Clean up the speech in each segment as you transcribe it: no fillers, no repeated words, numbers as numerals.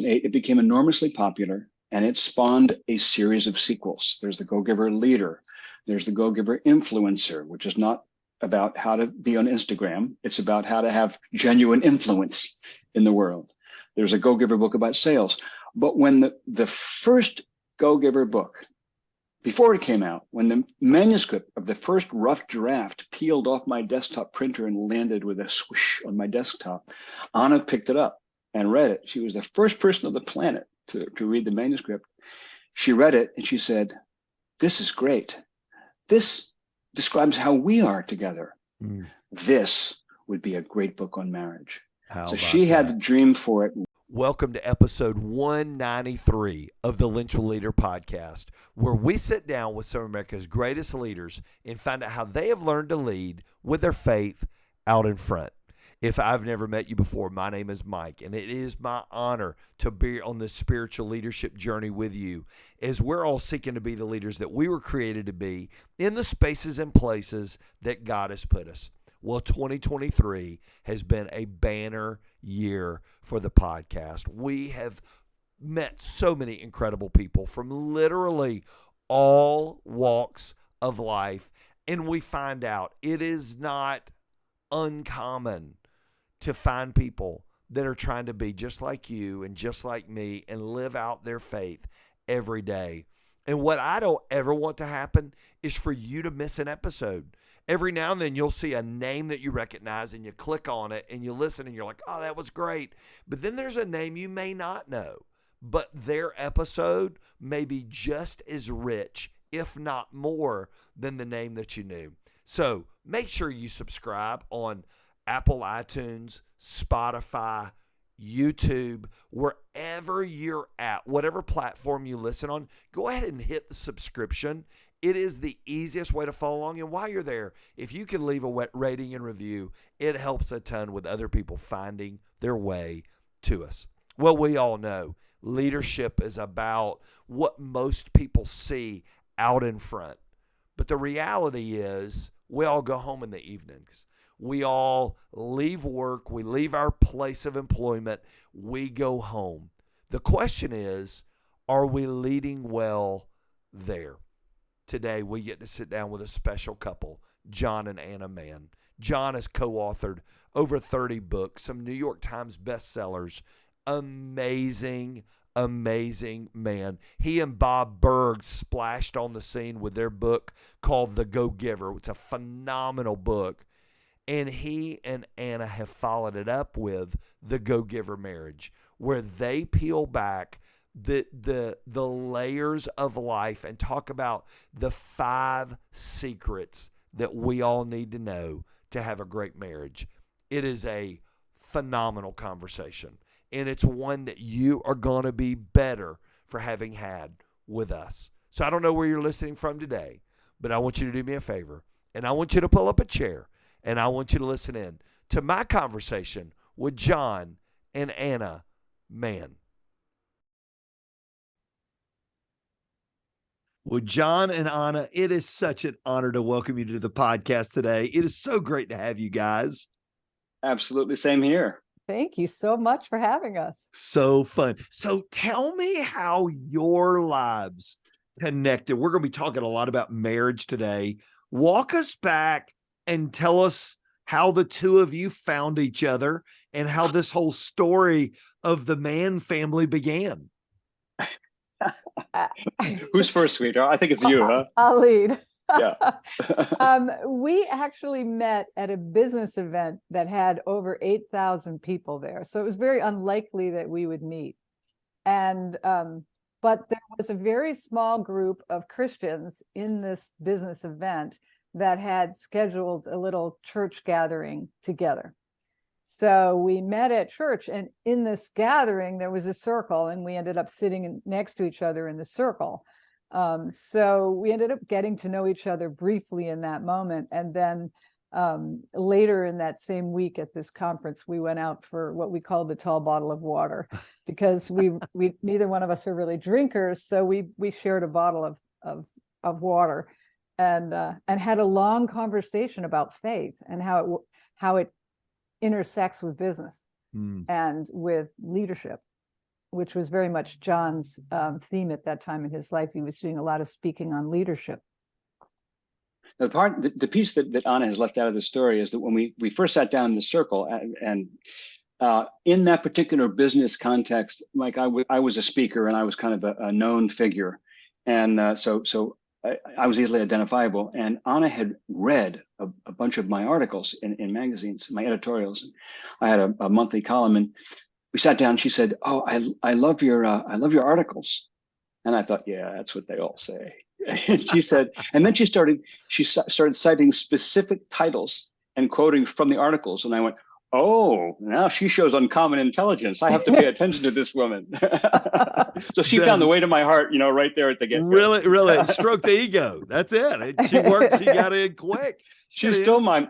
2008, it became enormously popular, and it spawned a series of sequels. There's the Go-Giver Leader. There's the Go-Giver Influencer, which is not about how to be on Instagram. It's about how to have genuine influence in the world. There's a Go-Giver book about sales. But when the first Go-Giver book, before it came out, when the manuscript of the first rough draft peeled off my desktop printer and landed with a swoosh on my desktop, Ana picked it up and read it. She was the first person on the planet to read the manuscript. She read it and she said, "This is great. This describes how we are together. This would be a great book on marriage." So she had the dream for it. Welcome to episode 193 of the Linch Will Leader podcast, where we sit down with some of America's greatest leaders and find out how they have learned to lead with their faith out in front. If I've never met you before, my name is Mike, and it is my honor to be on this spiritual leadership journey with you as we're all seeking to be the leaders that we were created to be in the spaces and places that God has put us. Well, 2023 has been a banner year for the podcast. We have met so many incredible people from literally all walks of life, and we find out it is not uncommon to find people that are trying to be just like you and just like me and live out their faith every day. And what I don't ever want to happen is for you to miss an episode. Every now and then you'll see a name that you recognize and you click on it and you listen and you're like, oh, that was great. But then there's a name you may not know, but their episode may be just as rich, if not more, than the name that you knew. So make sure you subscribe on Apple iTunes, Spotify, YouTube, wherever you're at, whatever platform you listen on, go ahead and hit the subscription. It is the easiest way to follow along. And while you're there, if you can leave a rating and review, it helps a ton with other people finding their way to us. Well, we all know leadership is about what most people see out in front. But the reality is we all go home in the evenings. We all leave work. We leave our place of employment. We go home. The question is, are we leading well there? Today, we get to sit down with a special couple, John and Ana Mann. John has co-authored over 30 books, some New York Times bestsellers. Amazing man. He and Bob Berg splashed on the scene with their book called The Go-Giver. It's a phenomenal book. And he and Ana have followed it up with The Go-Giver Marriage, where they peel back the layers of life and talk about the 5 secrets that we all need to know to have a great marriage. It is a phenomenal conversation, and it's one that you are going to be better for having had with us. So I don't know where you're listening from today, but I want you to do me a favor, and I want you to pull up a chair, and I want you to listen in to my conversation with John and Ana Mann. Well, John and Ana, it is such an honor to welcome you to the podcast today. It is so great to have you guys. Absolutely. Same here. Thank you so much for having us. So fun. So tell me how your lives connected. We're going to be talking a lot about marriage today. Walk us back and tell us how the two of you found each other and how this whole story of the Mann family began. Who's first, sweetheart? I think it's you, huh? I'll lead. Yeah. We actually met at a business event that had over 8,000 people there. So it was very unlikely that we would meet. And but there was a very small group of Christians in this business event that had scheduled a little church gathering together. So we met at church, and in this gathering, there was a circle, and we ended up sitting next to each other in the circle. So we ended up getting to know each other briefly in that moment. And then later in that same week at this conference, we went out for what we called the tall bottle of water, because we neither one of us are really drinkers. So we shared a bottle of water and had a long conversation about faith and how it intersects with business and with leadership. which was very much John's theme at that time in his life. He was doing a lot of speaking on leadership. The piece that Ana has left out of the story is that when we first sat down in the circle, and in that particular business context, Mike, I was a speaker and I was kind of a known figure, and so I was easily identifiable. And Ana had read a bunch of my articles in magazines, my editorials. I had a monthly column, and we sat down. She said, "Oh, I love your articles," and I thought, "Yeah, that's what they all say." And she said, and then she started citing specific titles and quoting from the articles, and I went, "Oh, now she shows uncommon intelligence. I have to pay attention to this woman." So she found the way to my heart, right there at the get-go. Really stroke the ego. That's it. She worked. She got in quick. She's still my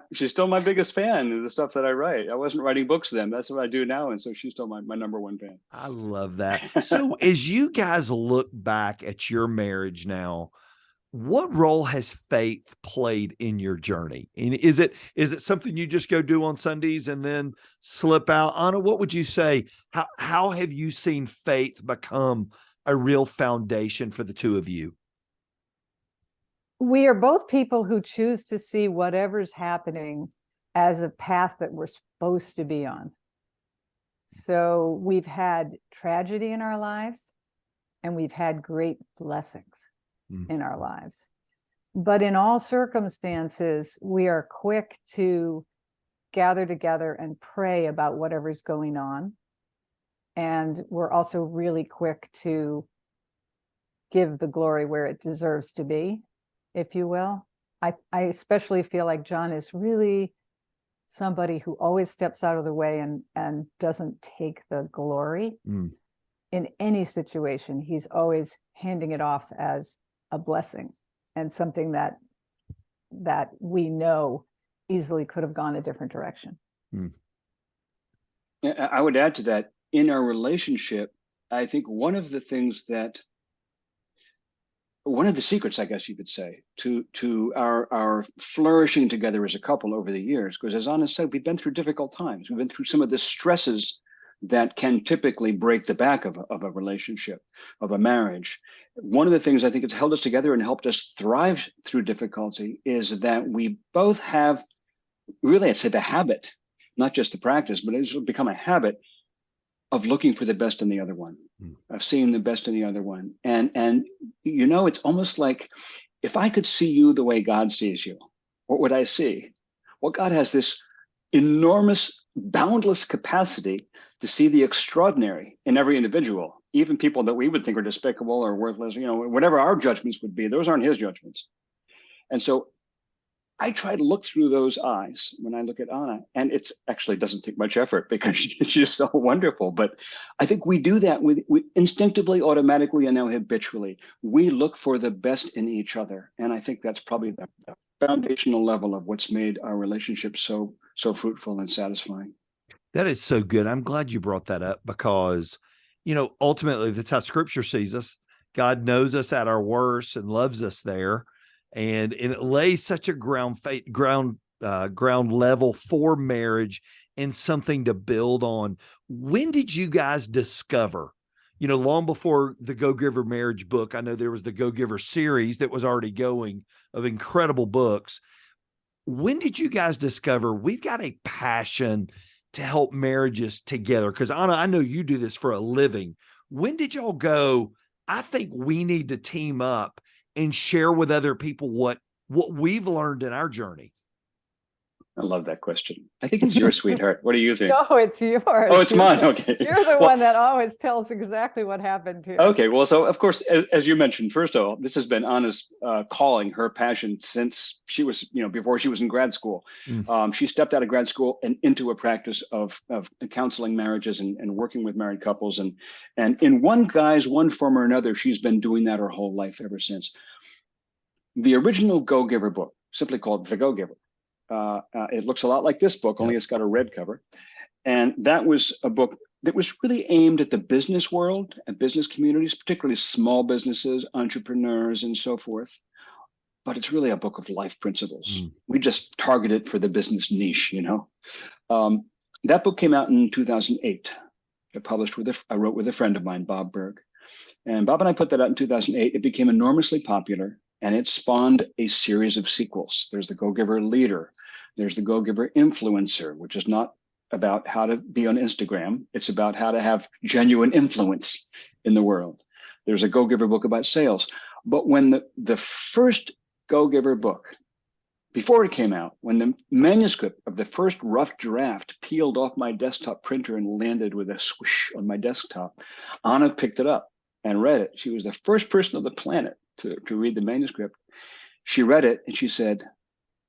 biggest fan of the stuff that I write. I wasn't writing books then. That's what I do now, and so she's still my number one fan. I love that. So as you guys look back at your marriage now, what role has faith played in your journey? And is it something you just go do on Sundays and then slip out? Ana, what would you say? How have you seen faith become a real foundation for the two of you? We are both people who choose to see whatever's happening as a path that we're supposed to be on. So we've had tragedy in our lives, and we've had great blessings in our lives. But in all circumstances, we are quick to gather together and pray about whatever's going on. And we're also really quick to give the glory where it deserves to be, if you will. I especially feel like John is really somebody who always steps out of the way and doesn't take the glory. In any situation. He's always handing it off as a blessing and something that we know easily could have gone a different direction. I would add to that, in our relationship, I think one of the secrets, I guess you could say, to our flourishing together as a couple over the years, because as Ana said, we've been through difficult times. We've been through some of the stresses that can typically break the back of a relationship, of a marriage. One of the things I think it's held us together and helped us thrive through difficulty is that we both have, really, I'd say, the habit, not just the practice, but it's become a habit of looking for the best in the other one, of seeing the best in the other one. And it's almost like, if I could see you the way God sees you, what would I see? Well, God has this enormous, boundless capacity to see the extraordinary in every individual, even people that we would think are despicable or worthless, whatever our judgments would be, those aren't his judgments. And so I try to look through those eyes when I look at Ana, and it actually doesn't take much effort because she's so wonderful. But I think we do that we instinctively, automatically, and now habitually. We look for the best in each other. And I think that's probably the foundational level of what's made our relationship so fruitful and satisfying. That is so good. I'm glad you brought that up because, ultimately that's how Scripture sees us. God knows us at our worst and loves us there. And it lays such a ground level for marriage and something to build on. When did you guys discover, long before the Go Giver marriage book, I know there was the Go Giver series that was already going of incredible books. When did you guys discover we've got a passion to help marriages together? Because Ana, I know you do this for a living. When did y'all go, I think we need to team up and share with other people what we've learned in our journey? I love that question. I think it's yours, sweetheart. What do you think? No, it's yours. Oh, it's mine. Okay. You're the one that always tells exactly what happened to you. Okay. Well, so of course, as you mentioned, first of all, this has been Ana's calling, her passion since she was, before she was in grad school. She stepped out of grad school and into a practice of counseling marriages and working with married couples. And in one form or another, she's been doing that her whole life ever since. The original Go Giver book, simply called The Go Giver. It looks a lot like this book, only it's got a red cover. And that was a book that was really aimed at the business world and business communities, particularly small businesses, entrepreneurs, and so forth. But it's really a book of life principles. We just target it for the business niche, That book came out in 2008. I wrote with a friend of mine, Bob Berg. And Bob and I put that out in 2008. It became enormously popular, and it spawned a series of sequels. There's the Go-Giver Leader. There's the Go-Giver Influencer, which is not about how to be on Instagram. It's about how to have genuine influence in the world. There's a Go-Giver book about sales. But when the first Go-Giver book, before it came out, when the manuscript of the first rough draft peeled off my desktop printer and landed with a swoosh on my desktop, Ana picked it up and read it. She was the first person on the planet to read the manuscript. She read it and she said,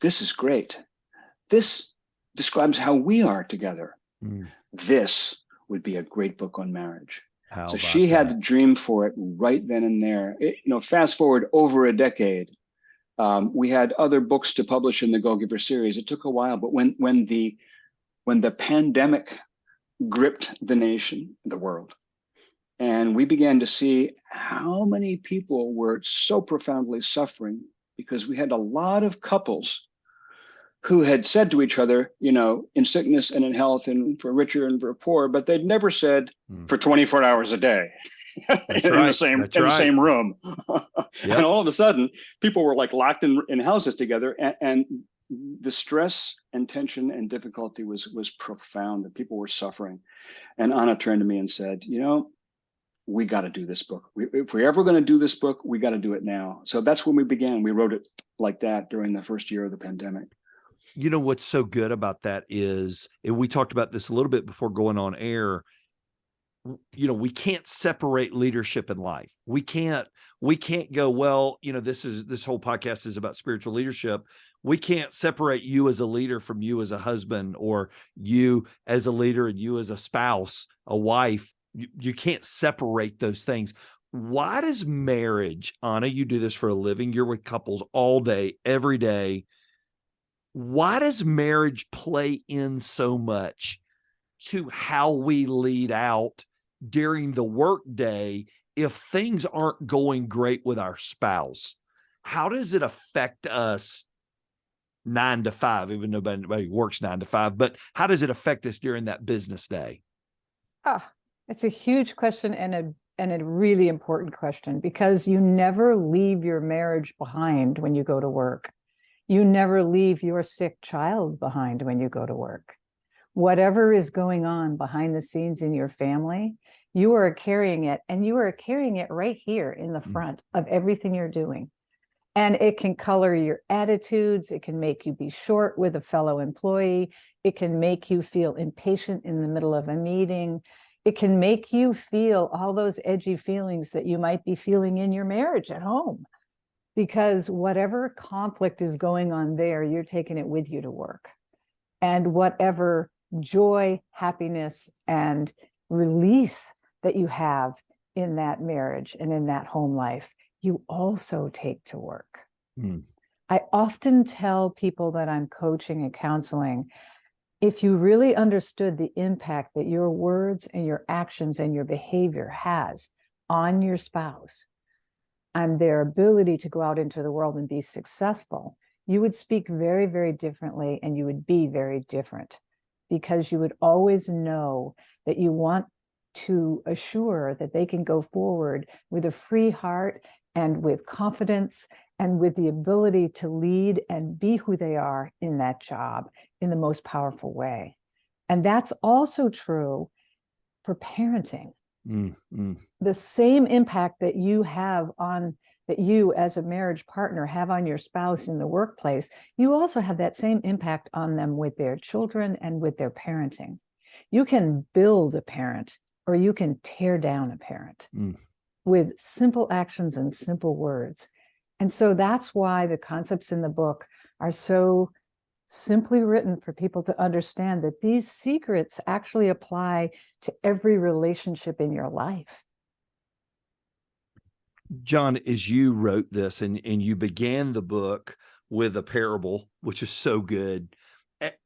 "This is great. This describes how we are together. This would be a great book on marriage." So she had the dream for it right then and there. Fast forward over a decade. We had other books to publish in the Go-Giver series. It took a while, but when the pandemic gripped the nation, the world, and we began to see how many people were so profoundly suffering, because we had a lot of couples who had said to each other, in sickness and in health and for richer and for poor, but they'd never said for 24 hours a day the same room. Yep. And all of a sudden, people were like locked in houses together, and the stress and tension and difficulty was profound, and people were suffering. And Ana turned to me and said, we got to do this book. If we're ever going to do this book, we got to do it now. So that's when we began. We wrote it like that during the first year of the pandemic. What's so good about that is, and we talked about this a little bit before going on air, we can't separate leadership and life. We can't go, well, this whole podcast is about spiritual leadership. We can't separate you as a leader from you as a husband, or you as a leader and you as a spouse, a wife. You can't separate those things. Why does marriage, Ana, you do this for a living, you're with couples all day, every day. Why does marriage play in so much to how we lead out during the workday if things aren't going great with our spouse? How does it affect us 9 to 5, even though nobody works 9 to 5, but how does it affect us during that business day? It's a huge question and a really important question, because you never leave your marriage behind when you go to work. You never leave your sick child behind when you go to work. Whatever is going on behind the scenes in your family, you are carrying it, and you are carrying it right here in the front of everything you're doing. And it can color your attitudes. It can make you be short with a fellow employee. It can make you feel impatient in the middle of a meeting. It can make you feel all those edgy feelings that you might be feeling in your marriage at home, because whatever conflict is going on there, you're taking it with you to work. And whatever joy, happiness, and release that you have in that marriage and in that home life, you also take to work. I often tell people that I'm coaching and counseling, if you really understood the impact that your words and your actions and your behavior has on your spouse and their ability to go out into the world and be successful, you would speak very, very differently, and you would be very different, because you would always know that you want to assure that they can go forward with a free heart and with confidence and with the ability to lead and be who they are in that job in the most powerful way. And that's also true for parenting. The same impact that you have that you as a marriage partner have on your spouse in the workplace, you also have that same impact on them with their children and with their parenting. You can build a parent, or you can tear down a parent with simple actions and simple words. And so that's why the concepts in the book are so simply written for people to understand that these secrets actually apply to every relationship in your life. John, as you wrote this and you began the book with a parable, which is so good,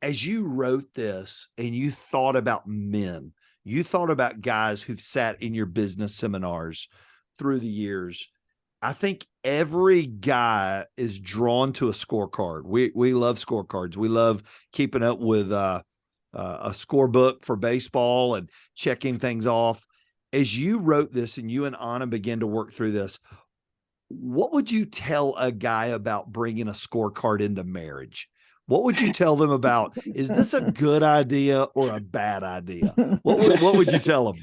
as you wrote this and you thought about men, you thought about guys who've sat in your business seminars through the years, I think every guy is drawn to a scorecard. We love scorecards. We love keeping up with a scorebook for baseball and checking things off. As you wrote this and you and Ana began to work through this, what would you tell a guy about bringing a scorecard into marriage? What would you tell them about, is this a good idea or a bad idea? What would you tell them?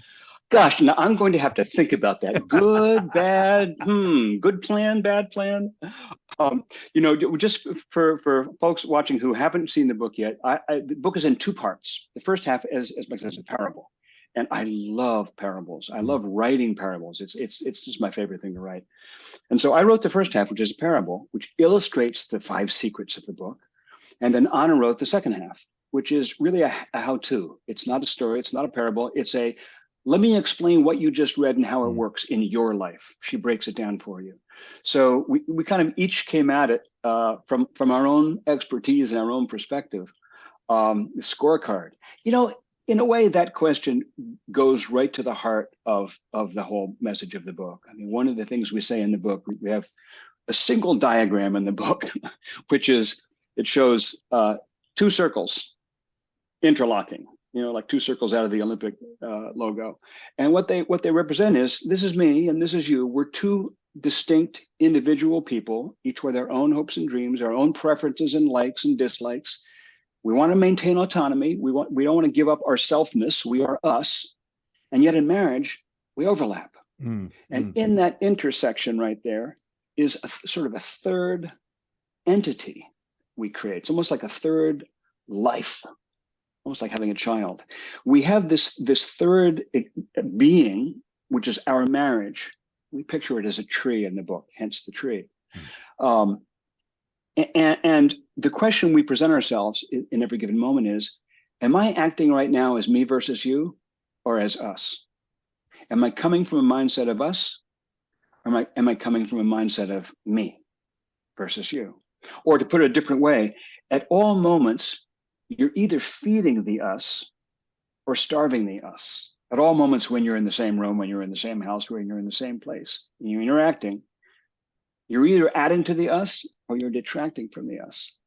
Gosh, now I'm going to have to think about that. Good, bad, good plan, bad plan. Just for folks watching who haven't seen the book yet, the book is in two parts. The first half is, as Mike says, a parable. And I love parables. I love writing parables. It's just my favorite thing to write. And so I wrote the first half, which is a parable, which illustrates the 5 secrets of the book. And then Ana wrote the second half, which is really a how-to. It's not a story. It's not a parable. It's a, let me explain what you just read and how it works in your life. She breaks it down for you. So we kind of each came at it from our own expertise and our own perspective. The scorecard, in a way, that question goes right to the heart of the whole message of the book. I mean, one of the things we say in the book, we have a single diagram in the book, which is, it shows 2 circles interlocking, like 2 circles out of the Olympic logo. And what they represent is, this is me and this is you. We're 2 distinct individual people, each with our own hopes and dreams, our own preferences and likes and dislikes. We want to maintain autonomy. We don't want to give up our selfness. We are us. And yet in marriage, we overlap. And in that intersection right there is sort of a third entity we create. It's almost like a third life, almost like having a child. We have this third being, which is our marriage. We picture it as a tree in the book, hence the tree. And the question we present ourselves in every given moment is, am I acting right now as me versus you, or as us? Am I coming from a mindset of us, or am I coming from a mindset of me versus you? Or to put it a different way, at all moments, you're either feeding the us or starving the us. At all moments when you're in the same room, when you're in the same house, when you're in the same place, when you're interacting, you're either adding to the us or you're detracting from the us.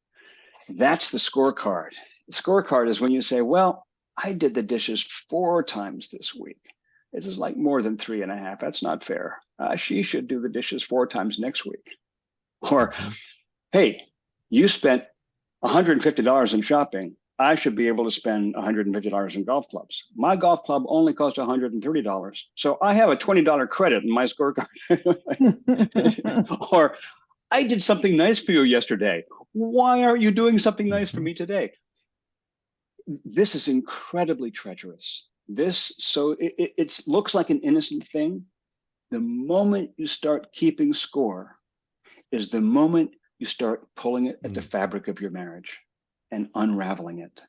That's the scorecard. The scorecard is when you say, well, I did the dishes 4 times this week. This is like more than 3.5. That's not fair. She should do the dishes 4 times next week. Or, hey, you spent $150 in shopping. I should be able to spend $150 in golf clubs. My golf club only cost $130. So I have a $20 credit in my scorecard. Or I did something nice for you yesterday. Why aren't you doing something nice for me today? This is incredibly treacherous. It looks like an innocent thing. The moment you start keeping score is the moment you start pulling it at the fabric of your marriage and unraveling it.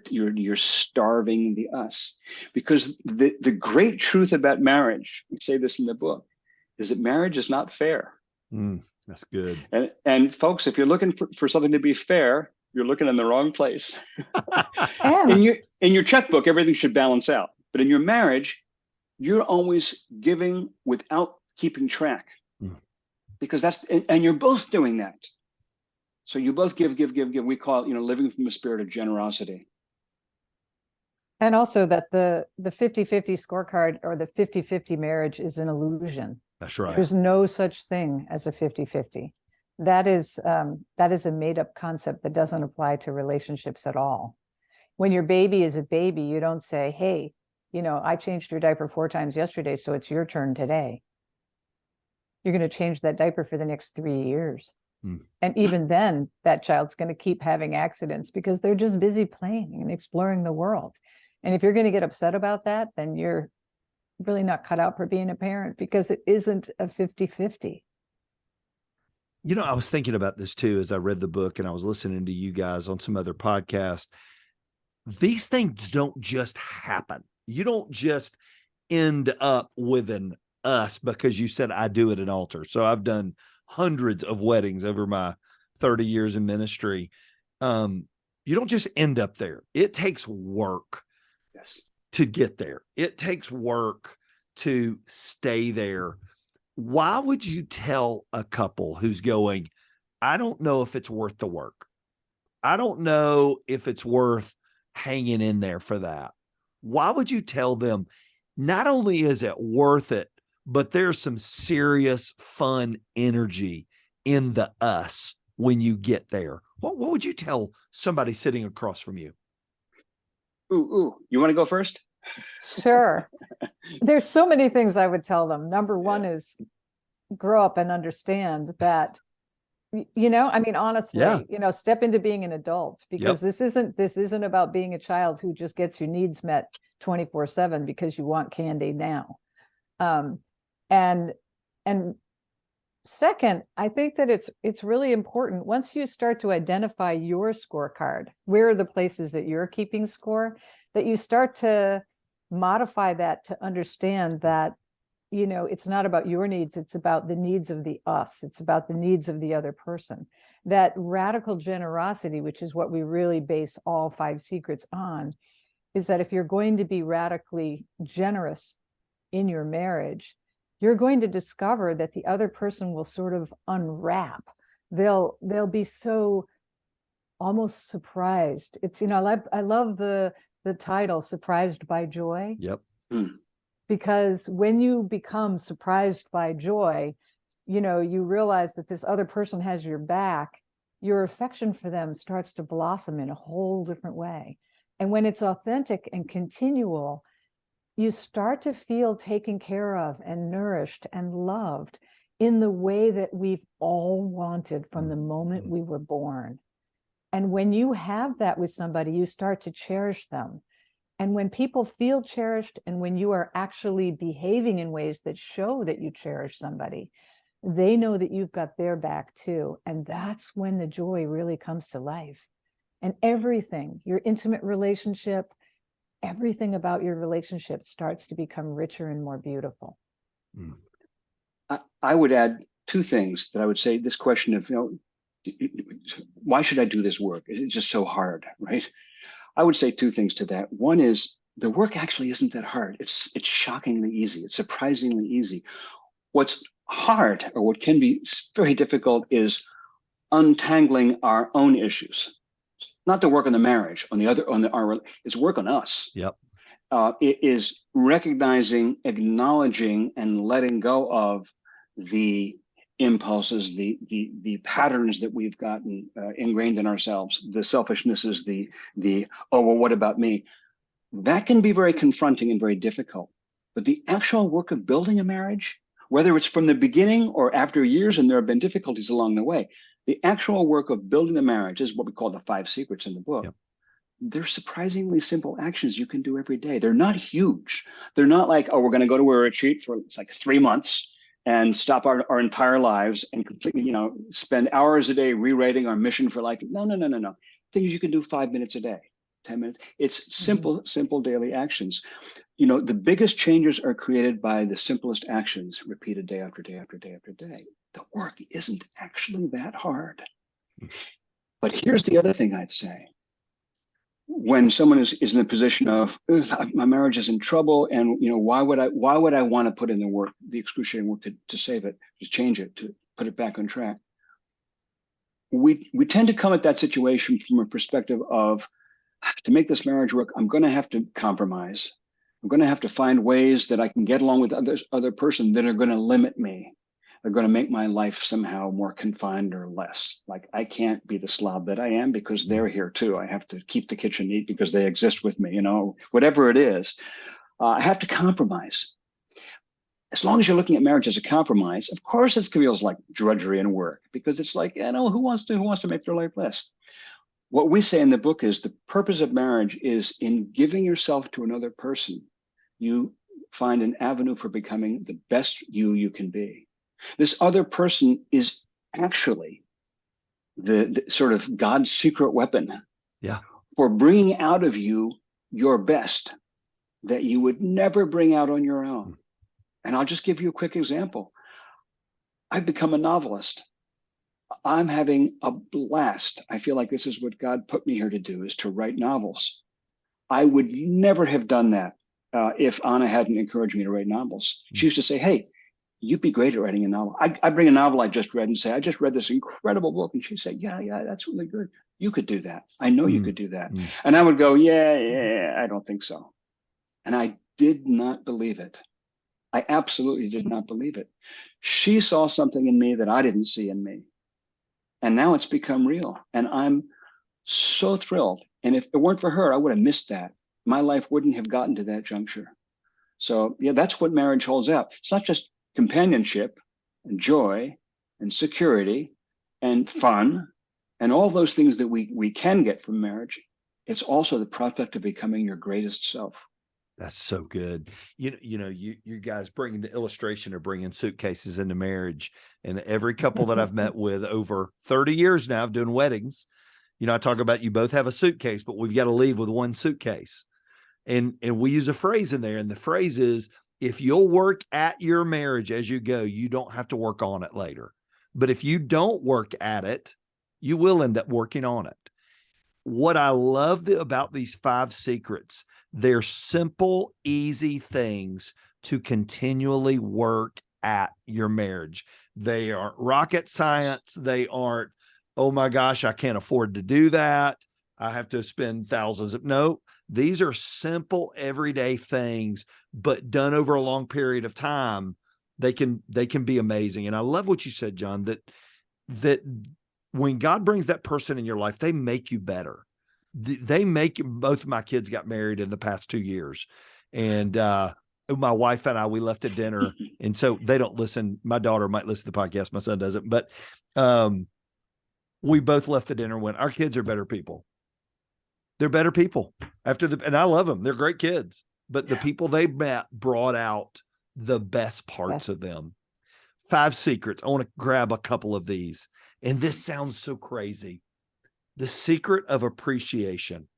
You're starving the us. Because the great truth about marriage, we say this in the book, is that marriage is not fair. That's good. And folks, if you're looking for something to be fair, you're looking in the wrong place. In your checkbook, everything should balance out. But in your marriage, you're always giving without keeping track. Because and you're both doing that. So you both give. We call it, living from a spirit of generosity. And also that the 50-50 scorecard or the 50-50 marriage is an illusion. That's right. There's no such thing as a 50-50. That is a made up concept that doesn't apply to relationships at all. When your baby is a baby, you don't say, hey, I changed your diaper 4 times yesterday, so it's your turn today. You're going to change that diaper for the next 3 years. And even then, that child's going to keep having accidents because they're just busy playing and exploring the world. And if you're going to get upset about that, then you're really not cut out for being a parent, because it isn't a 50-50. I was thinking about this too as I read the book and I was listening to you guys on some other podcast. These things don't just happen. You don't just end up with an us because you said I do at an altar. So I've done hundreds of weddings over my 30 years in ministry. You don't just end up there. It takes work to get there. It takes work to stay there. Why would you tell a couple who's going, I don't know if it's worth the work. I don't know if it's worth hanging in there for that, why would you tell them not only is it worth it, but there's some serious fun energy in the us when you get there? What would you tell somebody sitting across from you? Ooh, you want to go first? Sure. There's so many things I would tell them. Number one is grow up and understand that, I mean, honestly, step into being an adult, because this isn't about being a child who just gets your needs met 24/7 because you want candy now. And second, I think that it's really important, once you start to identify your scorecard, where are the places that you're keeping score, that you start to modify that to understand that, it's not about your needs, it's about the needs of the us, it's about the needs of the other person. That radical generosity, which is what we really base all 5 secrets on, is that if you're going to be radically generous in your marriage, you're going to discover that the other person will sort of unwrap. They'll be so almost surprised. It's, I love the title, Surprised by Joy. Yep. Because when you become surprised by joy, you realize that this other person has your back, your affection for them starts to blossom in a whole different way. And when it's authentic and continual, you start to feel taken care of and nourished and loved in the way that we've all wanted from the moment we were born. And when you have that with somebody, you start to cherish them. And when people feel cherished, and when you are actually behaving in ways that show that you cherish somebody, they know that you've got their back too. And that's when the joy really comes to life. And everything, your intimate relationship, everything about your relationship starts to become richer and more beautiful. I would add 2 things that I would say. This question of, why should I do this work? Is it just so hard, right? I would say 2 things to that. One is the work actually isn't that hard. It's shockingly easy. It's surprisingly easy. What's hard, or what can be very difficult, is untangling our own issues. Not the work on the marriage, it's work on us. Yep. It is recognizing, acknowledging, and letting go of the impulses, the patterns that we've gotten ingrained in ourselves, the selfishnesses, the oh, well, what about me? That can be very confronting and very difficult. But the actual work of building a marriage, whether it's from the beginning or after years and there have been difficulties along the way, the actual work of building the marriage is what we call the 5 secrets in the book. Yep. They're surprisingly simple actions you can do every day. They're not huge. They're not like, oh, we're going to go to a retreat for like 3 months and stop our entire lives and completely, spend hours a day rewriting our mission for life. No. Things you can do 5 minutes a day, 10 minutes. It's simple daily actions. The biggest changes are created by the simplest actions repeated day after day after day after day. The work isn't actually that hard. But here's the other thing I'd say. When someone is in a position of, my marriage is in trouble, and why would I want to put in the work, the excruciating work to save it, to change it, to put it back on track? We tend to come at that situation from a perspective of, to make this marriage work, I'm going to have to compromise. I'm going to have to find ways that I can get along with other person that are going to limit me. They're going to make my life somehow more confined or less. Like, I can't be the slob that I am because they're here too. I have to keep the kitchen neat because they exist with me, whatever it is. I have to compromise. As long as you're looking at marriage as a compromise, of course it feels like drudgery and work, because it's like, who wants to make their life less? What we say in the book is the purpose of marriage is in giving yourself to another person, you find an avenue for becoming the best you can be. This other person is actually the sort of God's secret weapon for bringing out of you your best that you would never bring out on your own. And I'll just give you a quick example. I've become a novelist. I'm having a blast. I feel like this is what God put me here to do, is to write novels. I would never have done that if Ana hadn't encouraged me to write novels. She used to say, hey, you'd be great at writing a novel. I bring a novel I just read and say, I just read this incredible book. And she'd say, yeah, that's really good. You could do that. I know you could do that. And I would go, yeah, I don't think so. And I did not believe it. I absolutely did not believe it. She saw something in me that I didn't see in me. And now it's become real. And I'm so thrilled. And if it weren't for her, I would have missed that. My life wouldn't have gotten to that juncture. So yeah, that's what marriage holds out. It's not just companionship and joy and security and fun and all those things that we can get from marriage. It's also the prospect of becoming your greatest self. That's so good. You guys bringing the illustration of bringing suitcases into marriage, and every couple that I've met with over 30 years now of doing weddings, I talk about, you both have a suitcase, but we've got to leave with one suitcase. And we use a phrase in there, and the phrase is, if you'll work at your marriage as you go, you don't have to work on it later. But if you don't work at it, you will end up working on it. What I love about these 5 secrets, they're simple, easy things to continually work at your marriage. They aren't rocket science. They aren't, oh my gosh, I can't afford to do that. I have to spend thousands of, no, these are simple, everyday things, but done over a long period of time, they can be amazing. And I love what you said, John, that when God brings that person in your life, they make you better. They make you. Both of my kids got married in the past 2 years. And my wife and I, we left at dinner. And so they don't listen. My daughter might listen to the podcast. My son doesn't. But we both left the dinner when our kids are better people. They're better people and I love them. They're great kids. But the people they met brought out the best parts of them. 5 secrets. I want to grab a couple of these. And this sounds so crazy. The secret of appreciation.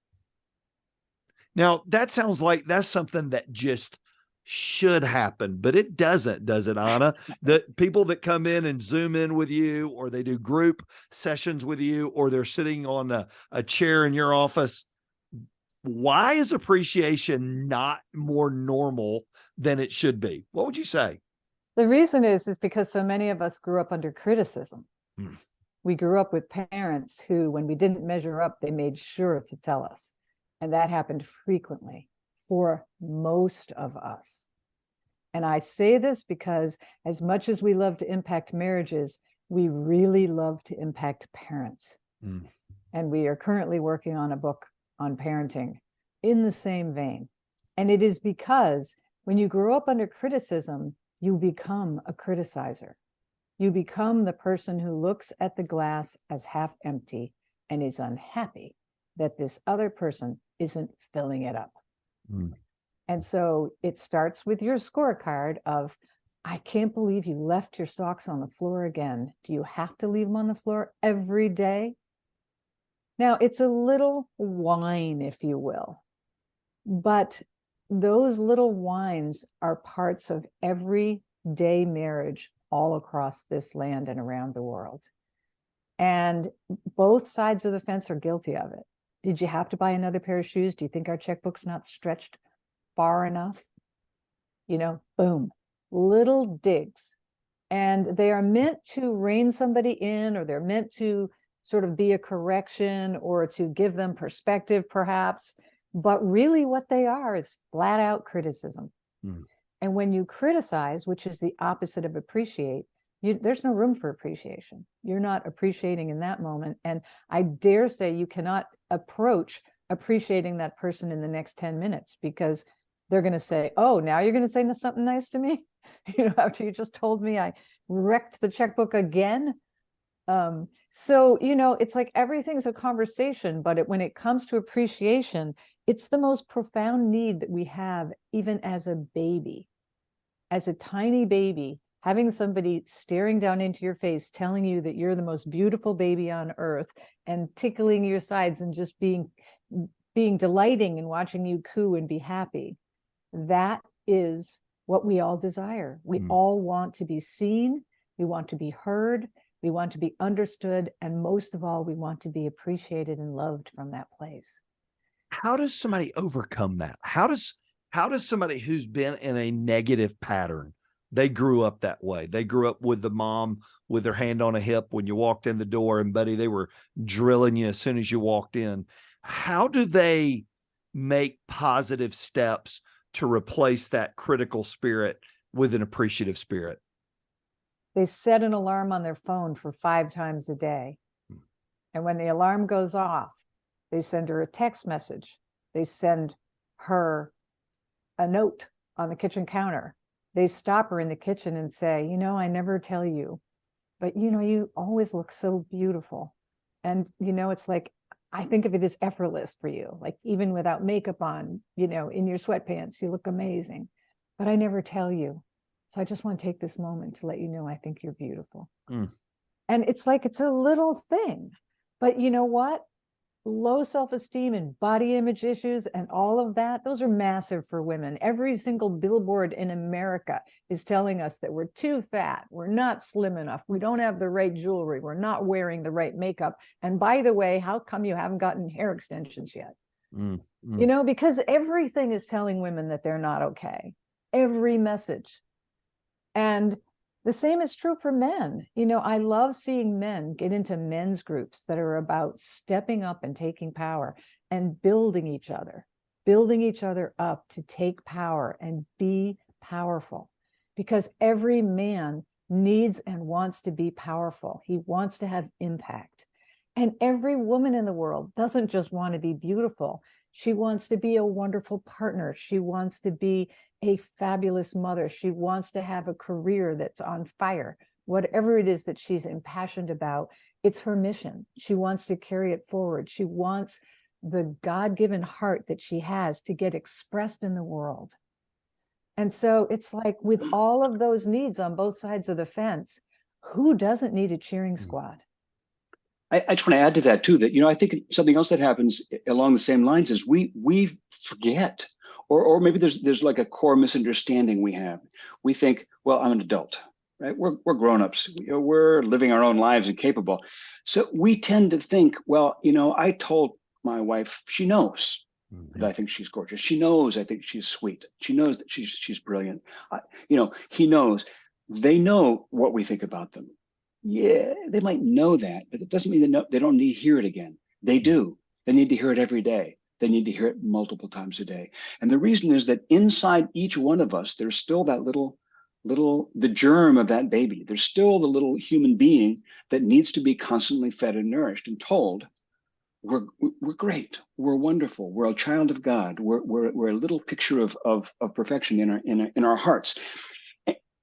Now, that sounds like that's something that just should happen, but it doesn't, does it, Ana? The people that come in and Zoom in with you, or they do group sessions with you, or they're sitting on a chair in your office. Why is appreciation not more normal than it should be? What would you say? The reason is because so many of us grew up under criticism. We grew up with parents who, when we didn't measure up, they made sure to tell us. And that happened frequently for most of us. And I say this because as much as we love to impact marriages, we really love to impact parents. And we are currently working on a book on parenting in the same vein. And it is because when you grow up under criticism, you become a criticizer. You become the person who looks at the glass as half empty and is unhappy that this other person isn't filling it up. And so it starts with your scorecard of, I can't believe you left your socks on the floor again. Do you have to leave them on the floor every day? Now, it's a little whine, if you will, but those little whines are parts of everyday marriage all across this land and around the world. And both sides of the fence are guilty of it. Did you have to buy another pair of shoes? Do you think our checkbook's not stretched far enough? Boom, little digs. And they are meant to rein somebody in, or they're meant to sort of be a correction or to give them perspective, perhaps. But really what they are is flat out criticism. And when you criticize, which is the opposite of appreciate, there's no room for appreciation. You're not appreciating in that moment. And I dare say you cannot approach appreciating that person in the next 10 minutes, because they're going to say, oh, now you're going to say something nice to me? After you just told me I wrecked the checkbook again. So, it's like everything's a conversation, but when it comes to appreciation, it's the most profound need that we have, even as a baby. As a tiny baby, having somebody staring down into your face, telling you that you're the most beautiful baby on earth, and tickling your sides and just being delighting and watching you coo and be happy. That is what we all desire. We all want to be seen. We want to be heard. We want to be understood. And most of all, we want to be appreciated and loved from that place. How does somebody overcome that? How does somebody who's been in a negative pattern They grew up that way. They grew up with the mom with their hand on a hip when you walked in the door, and buddy, they were drilling you as soon as you walked in. How do they make positive steps to replace that critical spirit with an appreciative spirit? They set an alarm on their phone for 5 times a day. And when the alarm goes off, they send her a text message. They send her a note on the kitchen counter. They stop her in the kitchen and say, I never tell you, but you always look so beautiful. And, it's like, I think of it as effortless for you. Like, even without makeup on, in your sweatpants, you look amazing, but I never tell you. So I just want to take this moment to let you know I think you're beautiful. And it's like, it's a little thing, but you know what? Low self-esteem and body image issues and all of that, those are massive for women. Every single billboard in America is telling us that we're too fat, we're not slim enough, we don't have the right jewelry, we're not wearing the right makeup. And by the way, how come you haven't gotten hair extensions yet? Because everything is telling women that they're not okay. Every message. And the same is true for men. I love seeing men get into men's groups that are about stepping up and taking power and building each other up to take power and be powerful. Because every man needs and wants to be powerful. He wants to have impact. And every woman in the world doesn't just want to be beautiful. She wants to be a wonderful partner. She wants to be a fabulous mother. She wants to have a career that's on fire. Whatever it is that she's impassioned about, it's her mission. She wants to carry it forward. She wants the God-given heart that she has to get expressed in the world. And so it's like, with all of those needs on both sides of the fence, who doesn't need a cheering squad? I just want to add to that too, that, I think something else that happens along the same lines is we forget, or maybe there's like a core misunderstanding we have. We think, well, I'm an adult, right? We're grown-ups. We're living our own lives and capable. So we tend to think, well, I told my wife, she knows that I think she's gorgeous. She knows I think she's sweet. She knows that she's brilliant. He knows. They know what we think about them. Yeah, they might know that, but it doesn't mean they don't need to hear it again. They do. They need to hear it every day. They need to hear it multiple times a day. And the reason is that inside each one of us, there's still that the germ of that baby. There's still the little human being that needs to be constantly fed and nourished and told, we're great, we're wonderful, we're a child of God, we're a little picture of perfection in our hearts.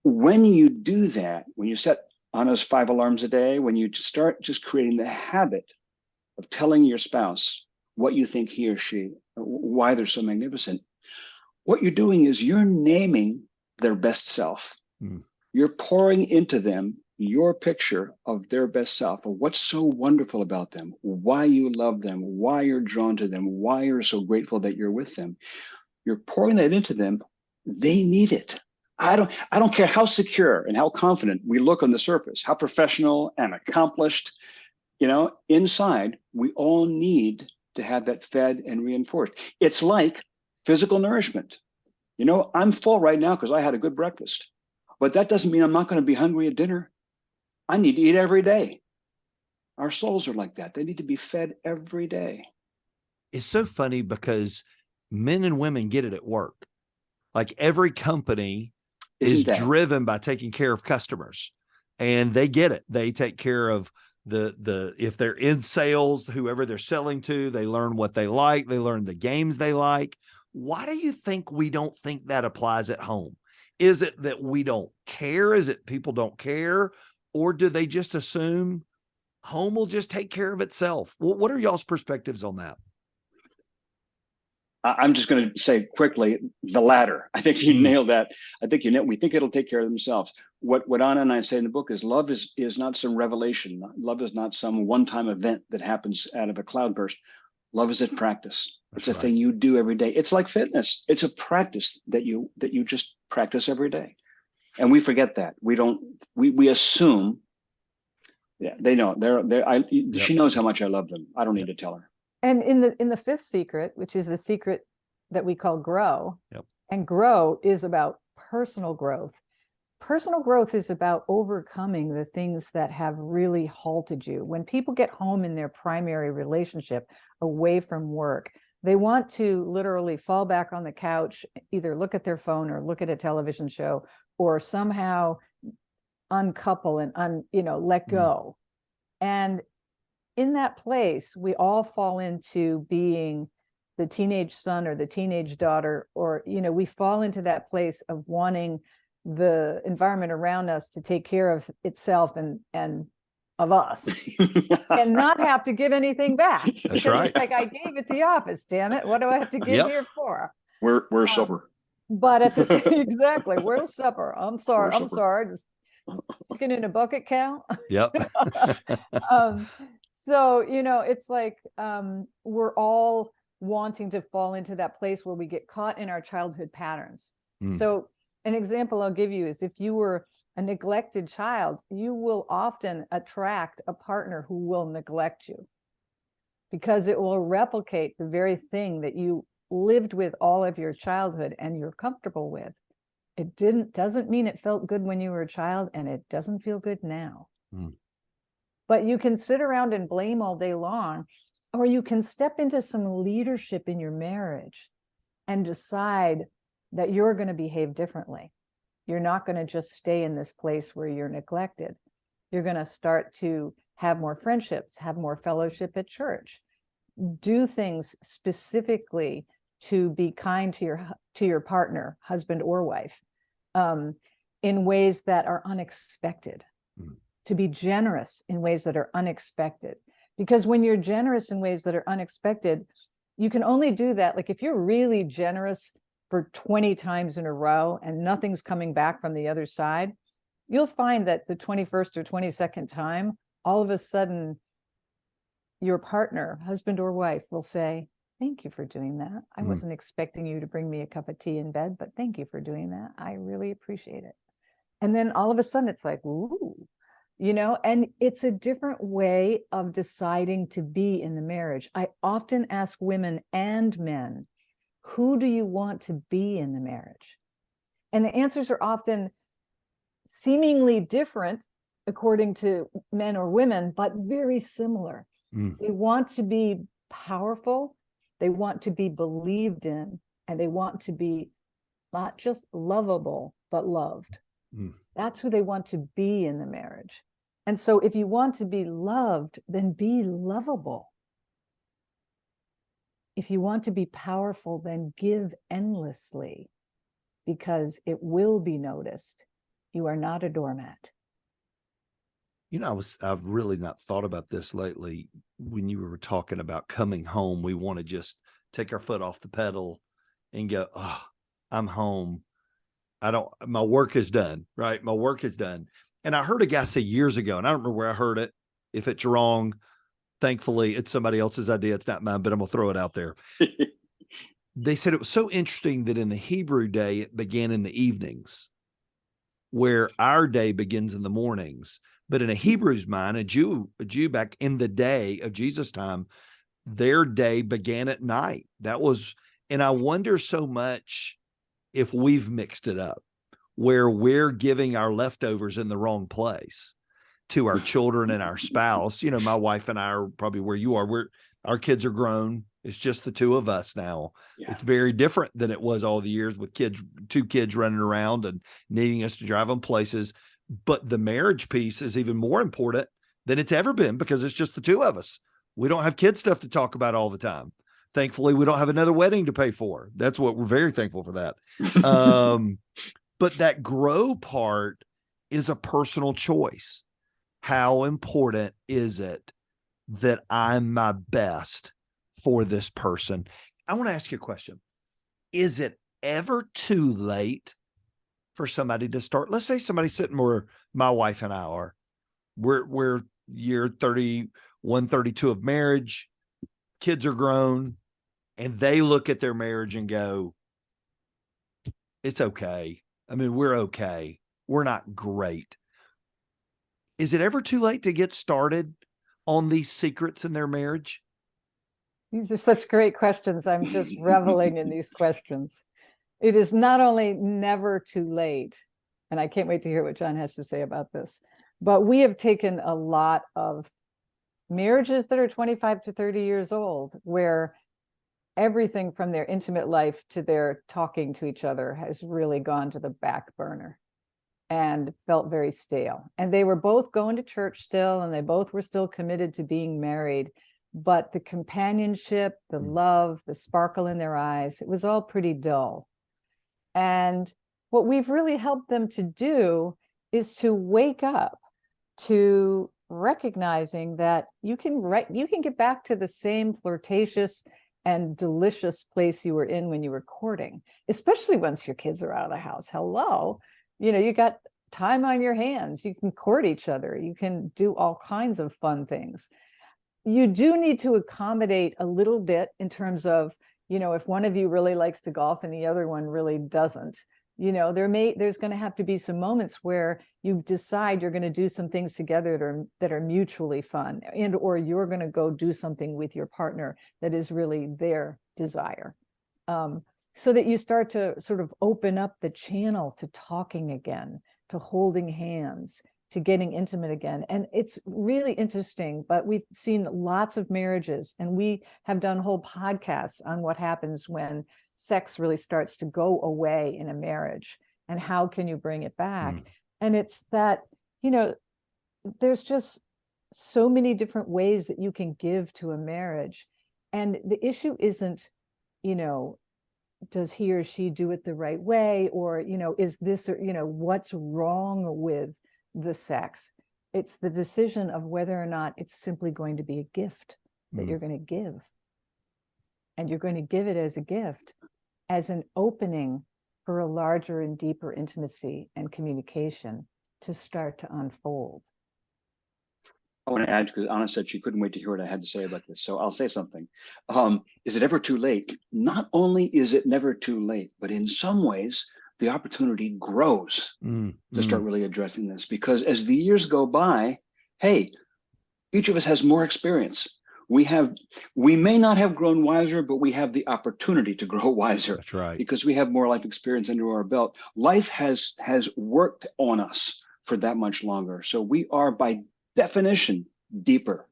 When you do that, when you set Anna's 5 alarms a day, when you start just creating the habit of telling your spouse what you think he or she, why they're so magnificent, what you're doing is you're naming their best self. You're pouring into them your picture of their best self, of what's so wonderful about them, why you love them, why you're drawn to them, why you're so grateful that you're with them. You're pouring that into them. They need it. I don't care how secure and how confident we look on the surface, how professional and accomplished, inside, we all need to have that fed and reinforced. It's like physical nourishment. I'm full right now because I had a good breakfast, but that doesn't mean I'm not going to be hungry at dinner. I need to eat every day. Our souls are like that. They need to be fed every day. It's so funny because men and women get it at work. Like, every company is driven by taking care of customers, and they get it. They take care of if they're in sales, whoever they're selling to, they learn what they like. They learn the games they like. Why do you think we don't think that applies at home? Is it that we don't care? Is it people don't care? Or do they just assume home will just take care of itself? What are y'all's perspectives on that? I'm just going to say quickly, the latter. I think you nailed that. I think we think it'll take care of themselves. What Ana and I say in the book is love is not some revelation. Love is not some one-time event that happens out of a cloudburst. Love is a practice. It's a thing you do every day. It's like fitness. It's a practice that you just practice every day. And we forget that. We assume, they know. She knows how much I love them. I don't need to tell her. And in the 5th secret, which is the secret that we call grow, and grow is about personal growth. personal growth is about overcoming the things that have really halted you. When people get home in their primary relationship away from work, they want to literally fall back on the couch, either look at their phone or look at a television show, or somehow uncouple and let go. And in that place, we all fall into being the teenage son or the teenage daughter, or we fall into that place of wanting the environment around us to take care of itself and of us, and not have to give anything back. That's Because right. it's like, I gave at the office, damn it, what do I have to give here for? Where's supper? But at the same, exactly, where's supper? I'm sorry, Where's supper? sorry, just chicken in a bucket count. Yep. So it's like we're all wanting to fall into that place where we get caught in our childhood patterns. So an example I'll give you is, if you were a neglected child, you will often attract a partner who will neglect you, because it will replicate the very thing that you lived with all of your childhood and you're comfortable with. It doesn't mean it felt good when you were a child, and it doesn't feel good now. But you can sit around and blame all day long, or you can step into some leadership in your marriage and decide that you're going to behave differently. You're not going to just stay in this place where you're neglected. You're going to start to have more friendships, have more fellowship at church, do things specifically to be kind to your partner, husband or wife, in ways that are unexpected. To be generous in ways that are unexpected. Because when you're generous in ways that are unexpected, you can only do that. Like, if you're really generous for 20 times in a row and nothing's coming back from the other side, you'll find that the 21st or 22nd time, all of a sudden, your partner, husband or wife, will say, thank you for doing that. I wasn't expecting you to bring me a cup of tea in bed, but thank you for doing that. I really appreciate it. And then all of a sudden it's like, ooh, and it's a different way of deciding to be in the marriage. I often ask women and men, who do you want to be in the marriage? And the answers are often seemingly different according to men or women, but very similar. They want to be powerful, they want to be believed in, and they want to be not just lovable, but loved. That's who they want to be in the marriage. And so if you want to be loved, then be lovable. If you want to be powerful, then give endlessly, because it will be noticed. You are not a doormat. I've really not thought about this lately. When you were talking about coming home, we want to just take our foot off the pedal and go, oh, I'm home. My work is done, right? My work is done. And I heard a guy say years ago, and I don't remember where I heard it. If it's wrong, thankfully it's somebody else's idea. It's not mine, but I'm going to throw it out there. They said it was so interesting that in the Hebrew day, it began in the evenings, where our day begins in the mornings. But in a Hebrew's mind, a Jew back in the day of Jesus' time, their day began at night. And I wonder so much if we've mixed it up, where we're giving our leftovers in the wrong place to our children and our spouse. My wife and I are probably where you are. Our kids are grown. It's just the two of us now. Yeah. It's very different than it was all the years with two kids running around and needing us to drive them places. But the marriage piece is even more important than it's ever been, because it's just the two of us. We don't have kid stuff to talk about all the time. Thankfully, we don't have another wedding to pay for. That's what we're very thankful for that. But that grow part is a personal choice. How important is it that I'm my best for this person? I want to ask you a question. Is it ever too late for somebody to start? Let's say somebody's sitting where my wife and I are. We're year 31, 32 of marriage. Kids are grown, and they look at their marriage and go, it's okay. I mean, we're okay. We're not great. Is it ever too late to get started on these secrets in their marriage? These are such great questions. I'm just reveling in these questions. It is not only never too late, and I can't wait to hear what John has to say about this. But we have taken a lot of marriages that are 25 to 30 years old, where everything from their intimate life to their talking to each other has really gone to the back burner and felt very stale. And they were both going to church still, and they both were still committed to being married. But the companionship, the love, the sparkle in their eyes, it was all pretty dull. And what we've really helped them to do is to wake up to recognizing that you can get back to the same flirtatious and delicious place you were in when you were courting, especially once your kids are out of the house. Hello, you got time on your hands. You can court each other. You can do all kinds of fun things. You do need to accommodate a little bit in terms of, if one of you really likes to golf and the other one really doesn't, there's going to have to be some moments where you decide you're going to do some things together that are mutually fun, and or you're going to go do something with your partner that is really their desire, so that you start to sort of open up the channel to talking again, to holding hands, to getting intimate again. And it's really interesting, but we've seen lots of marriages, and we have done whole podcasts on what happens when sex really starts to go away in a marriage, and how can you bring it back? And it's that, there's just so many different ways that you can give to a marriage. And the issue isn't, does he or she do it the right way? Or, is this, what's wrong with the sex? It's the decision of whether or not it's simply going to be a gift that you're going to give. And you're going to give it as a gift, as an opening for a larger and deeper intimacy and communication to start to unfold. I want to add, because Anna said she couldn't wait to hear what I had to say about this. So I'll say something. Is it ever too late? Not only is it never too late, but in some ways, the opportunity grows to start really addressing this. Because as the years go by, hey, each of us has more experience. We may not have grown wiser, but we have the opportunity to grow wiser. That's right. Because we have more life experience under our belt. Life has worked on us for that much longer. So we are, by definition, deeper.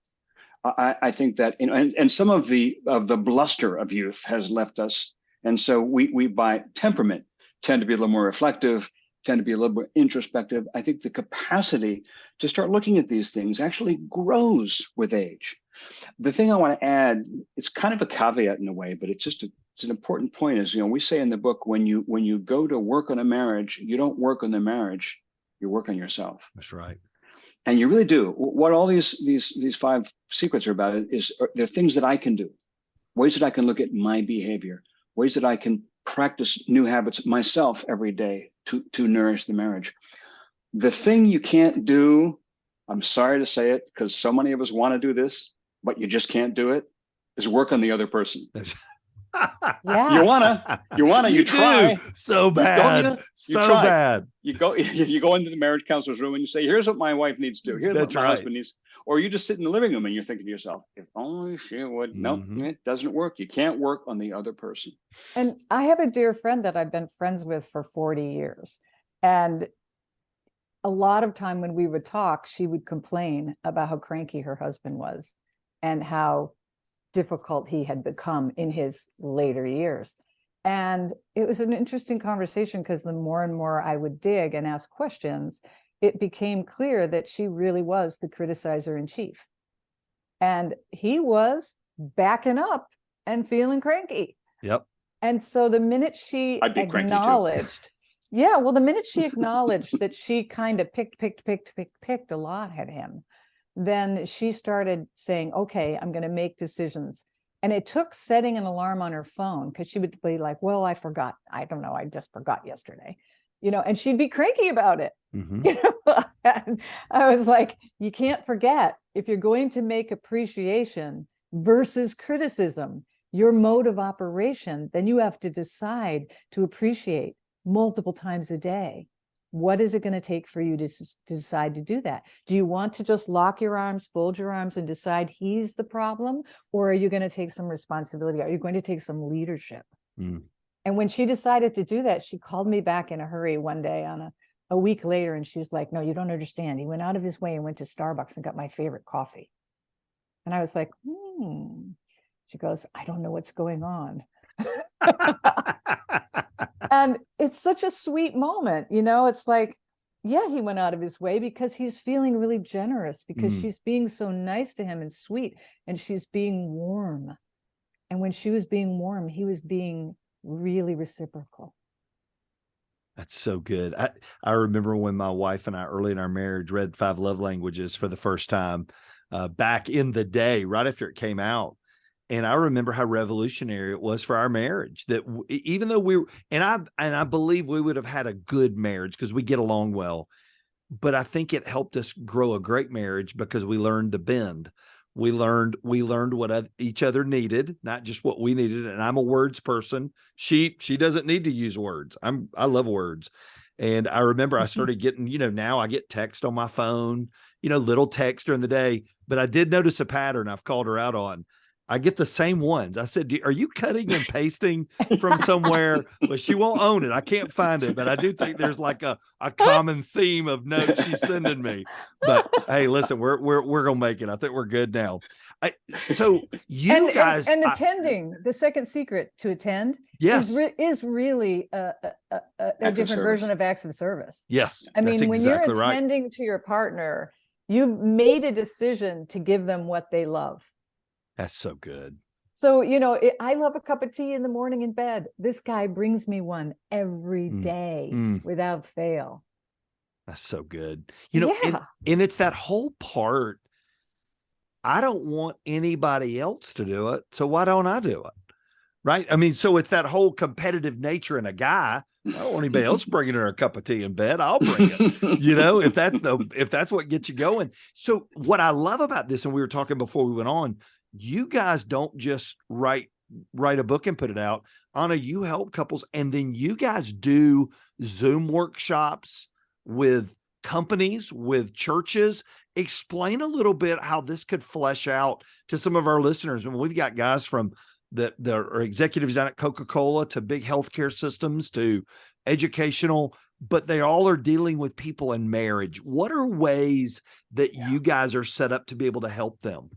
I think that, and some of the bluster of youth has left us. And so we by temperament tend to be a little more reflective, tend to be a little more introspective. I think the capacity to start looking at these things actually grows with age. The thing I want to add, it's kind of a caveat in a way, but it's an important point, is, we say in the book, when you go to work on a marriage, you don't work on the marriage, you work on yourself. That's right. And you really do. What all these 5 secrets are about is they're things that I can do, ways that I can look at my behavior, ways that I can practice new habits myself every day to nourish the marriage. The thing you can't do, I'm sorry to say it, because so many of us want to do this, but you just can't do it, is work on the other person. Yeah. You try so bad, bad. You go into the marriage counselor's room and you say, here's what my wife needs to do. Here's what my husband needs. Or you just sit in the living room and you're thinking to yourself, if only she would. Nope, it doesn't work. You can't work on the other person. And I have a dear friend that I've been friends with for 40 years. And a lot of time when we would talk, she would complain about how cranky her husband was and how difficult he had become in his later years. And it was an interesting conversation, because the more and more I would dig and ask questions, it became clear that she really was the criticizer in chief. And he was backing up and feeling cranky. Yep. And so the minute she acknowledged, the minute she acknowledged that she kind of picked a lot at him, then she started saying, okay, I'm going to make decisions. And it took setting an alarm on her phone, because she would be like, well, I forgot. I don't know. I just forgot yesterday, and she'd be cranky about it. And I was like, you can't forget. If you're going to make appreciation versus criticism your mode of operation, then you have to decide to appreciate multiple times a day. What is it going to take for you to decide to do that? Do you want to just lock your arms, fold your arms, and decide he's the problem? Or are you going to take some responsibility? Are you going to take some leadership? And when she decided to do that, she called me back in a hurry one day on a week later, and she was like, no, you don't understand. He went out of his way and went to Starbucks and got my favorite coffee. And I was like, She goes, I don't know what's going on. And it's such a sweet moment, it's like, yeah, he went out of his way because he's feeling really generous, because she's being so nice to him and sweet, and she's being warm. And when she was being warm, he was being really reciprocal. That's so good. I remember when my wife and I, early in our marriage, read 5 Love Languages for the first time back in the day, right after it came out. And I remember how revolutionary it was for our marriage, that even though we were, and I believe we would have had a good marriage because we get along well, but I think it helped us grow a great marriage because we learned to bend. We learned what each other needed, not just what we needed. And I'm a words person. She doesn't need to use words. I love words. And I remember I started getting, now I get text on my phone, little text during the day, but I did notice a pattern I've called her out on. I get the same ones. I said, are you cutting and pasting from somewhere? Well, she won't own it. I can't find it, but I do think there's like a common theme of notes she's sending me. But hey, listen, we're going to make it. I think we're good now. So you guys. And attending, the second secret to attend yes. is really a different version of acts of service. Yes. I mean, when exactly you're attending to your partner, you've made a decision to give them what they love. That's so good. So, I love a cup of tea in the morning in bed. This guy brings me one every day without fail. That's so good. Yeah. And it's that whole part. I don't want anybody else to do it. So why don't I do it? Right. I mean, so it's that whole competitive nature in a guy. I don't want anybody else bringing her a cup of tea in bed. I'll bring it, if that's what gets you going. So what I love about this, and we were talking before we went on, you guys don't just write a book and put it out. Ana, you help couples, and then you guys do Zoom workshops with companies, with churches. Explain a little bit how this could flesh out to some of our listeners. And we've got guys from that are executives down at Coca-Cola to big healthcare systems to educational, but they all are dealing with people in marriage. What are ways that you guys are set up to be able to help them?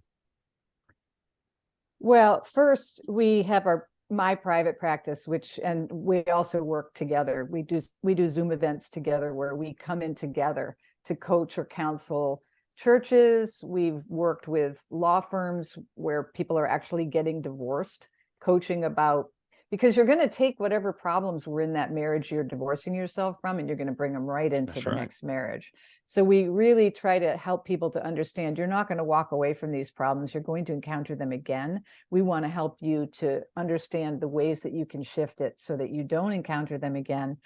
Well, first we have my private practice, and we also work together. We do Zoom events together where we come in together to coach or counsel churches. We've worked with law firms where people are actually getting divorced, coaching about, because you're going to take whatever problems were in that marriage you're divorcing yourself from, and you're going to bring them right into the next marriage. So we really try to help people to understand you're not going to walk away from these problems. You're going to encounter them again. We want to help you to understand the ways that you can shift it so that you don't encounter them again.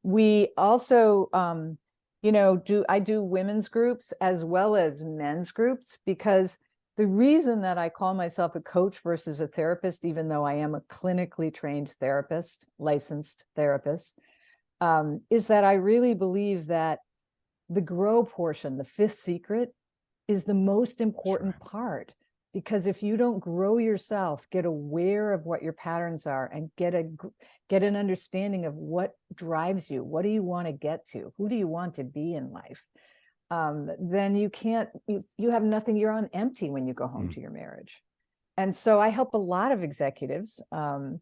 We also, I do women's groups as well as men's groups, because the reason that I call myself a coach versus a therapist, even though I am a clinically trained therapist, licensed therapist, is that I really believe that the grow portion, the 5th secret, is the most important part. Because if you don't grow yourself, get aware of what your patterns are, and get an understanding of what drives you, what do you want to get to, who do you want to be in life, then you have nothing. You're on empty when you go home to your marriage. And so I help a lot of executives. And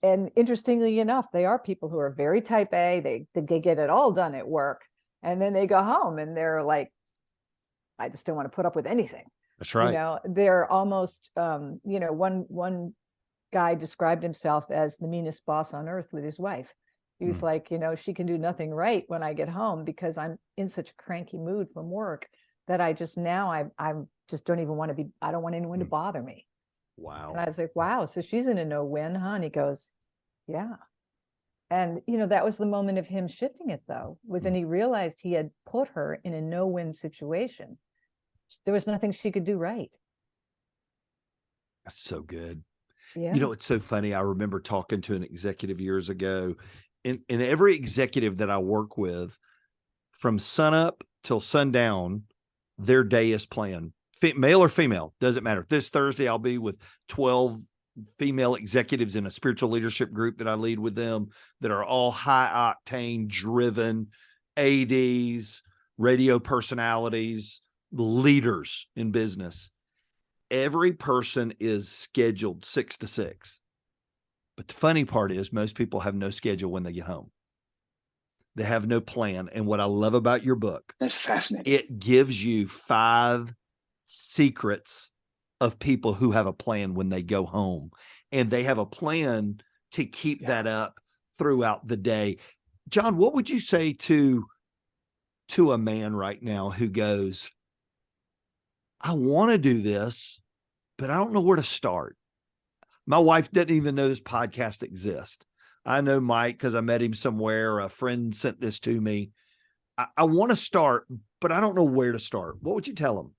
interestingly enough, they are people who are very type A. They get it all done at work. And then they go home and they're like, I just don't want to put up with anything. That's right. They're almost, one guy described himself as the meanest boss on earth with his wife. He was like, she can do nothing right when I get home because I'm in such a cranky mood from work that I just don't even want to be, I don't want anyone to bother me. Wow. And I was like, wow, so she's in a no-win, huh? And he goes, yeah. And, that was the moment of him shifting it, though, and he realized he had put her in a no-win situation. There was nothing she could do right. That's so good. Yeah. It's so funny. I remember talking to an executive years ago, and every executive that I work with, from sunup till sundown, their day is planned. Male or female, doesn't matter. This Thursday, I'll be with 12 female executives in a spiritual leadership group that I lead with them that are all high octane, driven, ADs, radio personalities, leaders in business. Every person is scheduled 6 to 6. But the funny part is most people have no schedule when they get home. They have no plan. And what I love about your book, That's fascinating. it gives you 5 secrets of people who have a plan when they go home, and they have a plan to keep that up throughout the day. John, what would you say to a man right now who goes, I want to do this, but I don't know where to start? My wife didn't even know this podcast exists. I know Mike because I met him somewhere. A friend sent this to me. I want to start, but I don't know where to start. What would you tell him?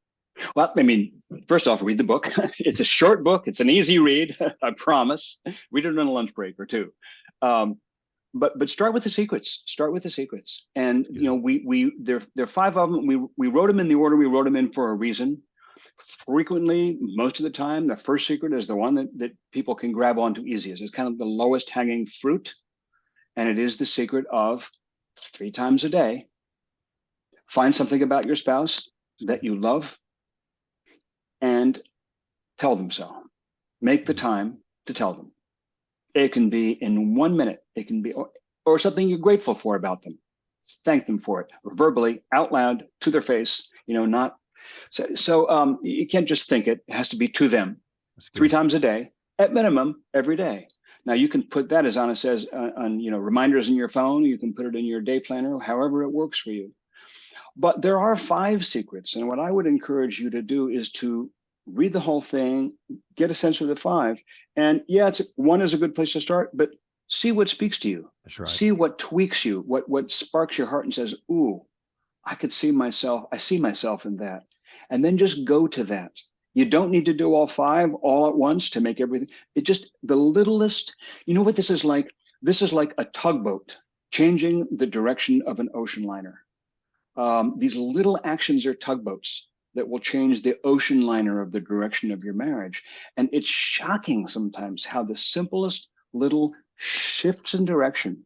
Well, I mean, first off, read the book. It's a short book. It's an easy read. I promise. Read it on a lunch break or two. But start with the secrets. Start with the secrets. And you know, there are 5 of them. We wrote them in the order we wrote them in for a reason. Frequently, most of the time, the first secret is the one that people can grab onto easiest. It's kind of the lowest hanging fruit, and it is the secret of 3 times a day. Find something about your spouse that you love and tell them so. Make the time to tell them. It can be in 1 minute. It can be, or something you're grateful for about them. Thank them for it, or verbally, out loud, to their face. You know, not so. You can't just think it. It has to be to them. 3 times a day, at minimum, every day. Now you can put that, as Ana says, on reminders in your phone. You can put it in your day planner, however it works for you. But there are 5 secrets. And what I would encourage you to do is to read the whole thing, get a sense of the 5. And yeah, one is a good place to start, but see what speaks to you. That's right. See what tweaks you, what sparks your heart and says, ooh, I could see myself. I see myself in that. And then just go to that. You don't need to do all 5 all at once to make everything. It just, the littlest, you know what this is like? This is like a tugboat changing the direction of an ocean liner. These little actions are tugboats that will change the ocean liner of the direction of your marriage. And it's shocking sometimes how the simplest little shifts in direction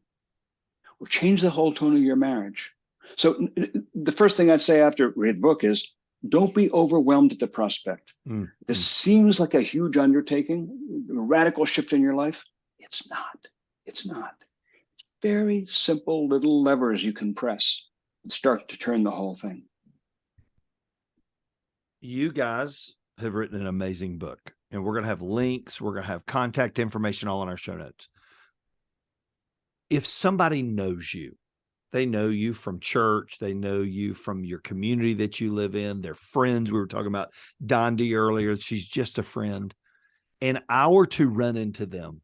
will change the whole tone of your marriage. So the first thing I'd say after read the book is, don't be overwhelmed at the prospect. This seems like a huge undertaking, a radical shift in your life. It's not. It's not. It's very simple little levers you can press and start to turn the whole thing. You guys have written an amazing book, and we're going to have links. We're going to have contact information all in our show notes. If somebody knows you, they know you from church, they know you from your community that you live in, they're friends. We were talking about Dondi earlier. She's just a friend. And I were to run into them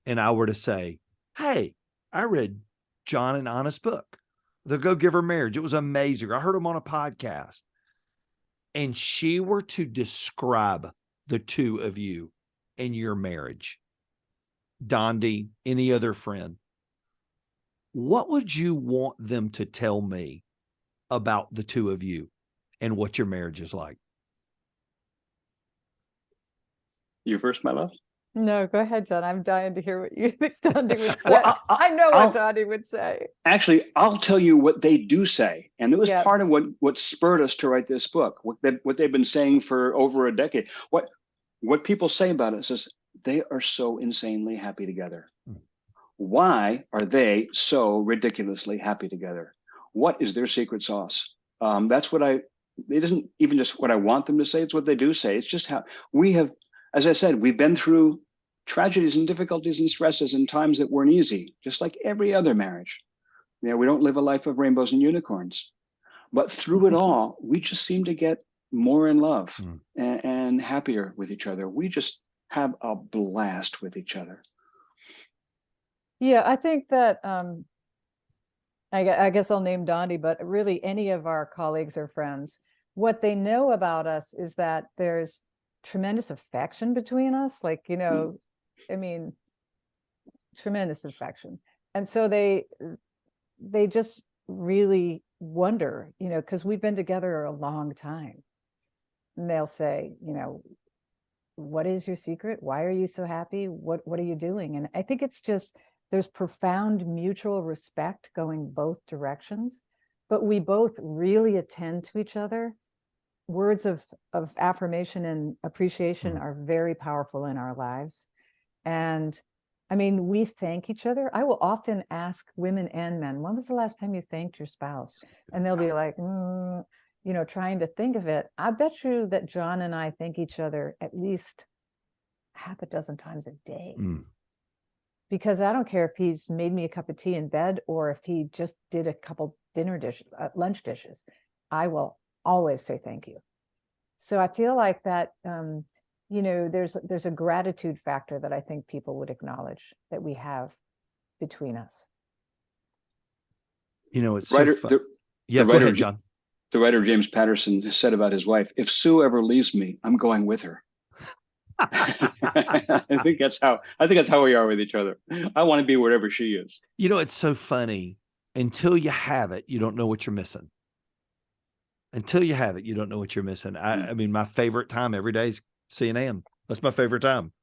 and I were to say, hey, I read John and Ana's book, The Go-Giver Marriage. It was amazing. I heard him on a podcast. And she were to describe the 2 of you and your marriage, Dondi, any other friend, what would you want them to tell me about the 2 of you and what your marriage is like? You first, my love? No, go ahead, John. I'm dying to hear what you think Dondi would say. Well, I know what Dondi would say. Actually, I'll tell you what they do say. And it was Yeah. part of what spurred us to write this book, what they've been saying for over a decade. What people say about us is they are so insanely happy together. Why are they so ridiculously happy together? What is their secret sauce? That's what it isn't even just what I want them to say. It's what they do say. It's just how we have, as I said, we've been through tragedies and difficulties and stresses and times that weren't easy, just like every other marriage. You know, we don't live a life of rainbows and unicorns, but through it all, we just seem to get more in love and happier with each other. We just have a blast with each other. Yeah, I think that I guess I'll name Dondi, but really any of our colleagues or friends, what they know about us is that there's tremendous affection between us. Like, I mean, tremendous affection. And so they just really wonder, because we've been together a long time. And they'll say, what is your secret? Why are you so happy? What are you doing? And I think it's just, there's profound mutual respect going both directions. but we both really attend to each other. Words of affirmation and appreciation are very powerful in our lives. And I mean, we thank each other. I will often ask women and men, when was the last time you thanked your spouse? And they'll be like, trying to think of it. I bet you that John and I thank each other at least half a dozen times a day. Because I don't care if he's made me a cup of tea in bed or if he just did a couple lunch dishes. I will always say thank you. So I feel like that, there's a gratitude factor that I think people would acknowledge that we have between us. It's writer, so fun. The Go ahead, John. The writer James Patterson has said about his wife, if Sue ever leaves me, I'm going with her. I think that's how we are with each other. I want to be wherever she is. It's so funny. Until you have it, you don't know what you're missing. Until you have it, you don't know what you're missing. I mean, my favorite time every day is seeing Ann. That's my favorite time.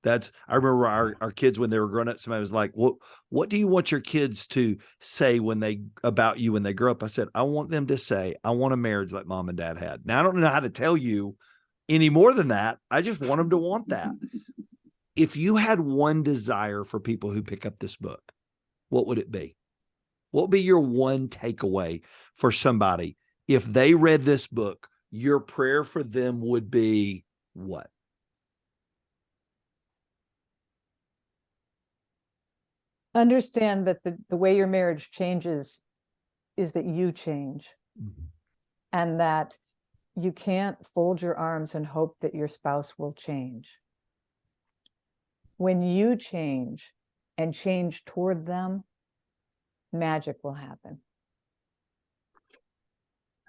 I remember our kids when they were growing up, somebody was like, what do you want your kids to say about you when they grow up? I said, I want them to say, I want a marriage like mom and dad had. Now, I don't know how to tell you any more than that. I just want them to want that. If you had one desire for people who pick up this book, what would it be? What would be your one takeaway for somebody? If they read this book, your prayer for them would be what? Understand that the way your marriage changes is that you change. And that you can't fold your arms and hope that your spouse will change. When you change and change toward them, magic will happen.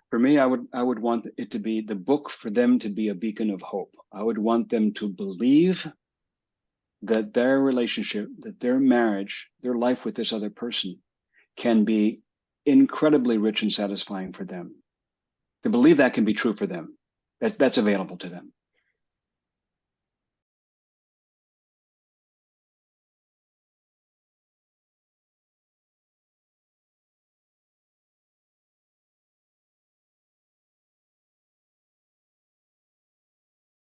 For me, I would want it to be the book for them to be a beacon of hope. I would want them to believe that their relationship, that their marriage, their life with this other person can be incredibly rich and satisfying for them. To believe that can be true for them. That's available to them.